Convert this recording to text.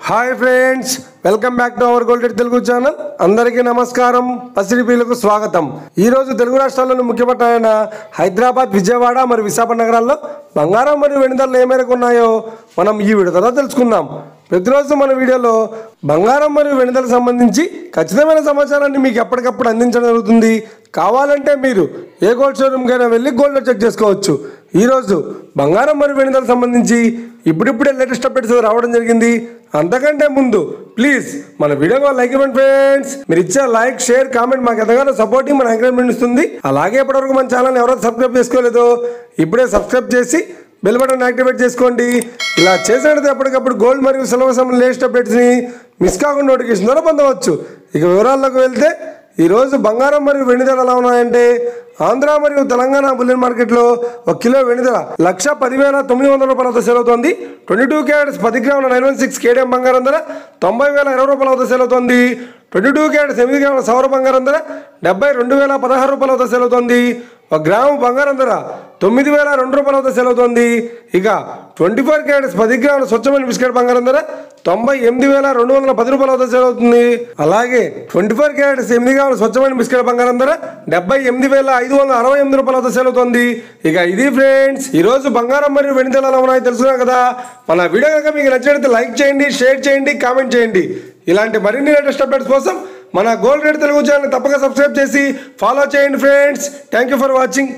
Hi friends, welcome back to our gold Telugu channel. అందరికీ నమస్కారం. పసిడిపిలకు స్వాగతం. ఈ రోజు తెలుగు రాష్ట్రాల్లోని ముఖ్య పట్టణాలైన హైదరాబాద్, విజయవాడ మరియు విశాఖపట్నం నగరాల్లో బంగారం మరియు వెండి ధరలు ఏ మేరకు ఉన్నాయో మనం ఈ వీడియోలో తెలుసుకుందాం. ప్రతిరోజు మన వీడియోలో బంగారం మరియు వెండి ధరలకు సంబంధించి ఖచ్చితమైన సమాచారాన్ని మీకు ఎప్పటికప్పుడు అందించడం జరుగుతుంది. కావాలంటే మీరు ఏ గోల్డ్ షోరూమ్కైనా వెళ్ళి గోల్డ్ చెక్ చేసుకోవచ్చు. ఈరోజు బంగారం మరియు వెండి ధరలకు సంబంధించి ఇప్పుడిప్పుడే లేటెస్ట్ అప్డేట్స్ రావడం జరిగింది. అంతకంటే ముందు ప్లీజ్ మన వీడియోకి లైక్ ఇవ్వండి ఫ్రెండ్స్. మీరు ఇచ్చే లైక్, షేర్, కామెంట్ మాకు ఎంతగానో సపోర్టింగ్, మన ఎంకరేజ్మెంట్ ఇస్తుంది. అలాగే ఇప్పటివరకు మన ఛానల్ ఎవరైతే సబ్స్క్రైబ్ చేసుకోలేదో ఇప్పుడే సబ్స్క్రైబ్ చేసి బెల్ బటన్ యాక్టివేట్ చేసుకోండి. ఇలా చేసినట్లయితే ఎప్పటికప్పుడు గోల్డ్ మరియు సిల్వర్ సంబంధించిన లేటెస్ట్ అప్డేట్స్ని మిస్ కాకుండా నోటిఫికేషన్ ద్వారా పొందవచ్చు. ఇక వివరాల్లోకి వెళ్తే ఈరోజు బంగారం మరియు వెండి ధరలు ఎలా ఉన్నాయంటే, ఆంధ్ర మరియు తెలంగాణ బులియన్ మార్కెట్లో 1 కిలో వెండి ధర 1,10,900 రూపాయలతో సేల్ అవుతోంది. 22 క్యారెట్స్ 10 గ్రాముల 916 కేడిఎం బంగారం ధర 90,020 రూపాయలతో సేల్ అవుతోంది. 22 క్యారెట్స్ 8 గ్రాముల సౌర బంగారం ధర 72,016 రూపాయలతో సేల్ అవుతోంది. 1 గ్రాము బంగారం ధర 9,002 రూపాయలతో సేల్ అవుతోంది. ఇక 24 క్యారెట్స్ 10 గ్రాముల స్వచ్ఛమైన బిస్కెట్ బంగారం ధర 98,210 రూపాయలతో సేల్ అవుతుంది. అలాగే 24 క్యారెట్స్ 8 గ్రాముల స్వచ్ఛమైన బిస్కెట్ బంగారం ధర 78,568 రూపాయలతో సేల్ అవుతుంది. ఇక ఇది ఫ్రెండ్స్, ఈ రోజు బంగారం మరియు వెండి ధరలు ఎలా ఉన్నాయో తెలుసుకున్నాం కదా. మన వీడియో కనుక మీకు నచ్చినట్లయితే లైక్ చేయండి, షేర్ చేయండి, కామెంట్ చేయండి. ఇలాంటి మరిన్ని లేటెస్ట్ అప్డేట్స్ కోసం మన గోల్డ్ రేట్ తెలుగు ఛానల్ తప్పక సబ్స్క్రైబ్ చేసి ఫాలో చేయండి friends. Thank you for watching.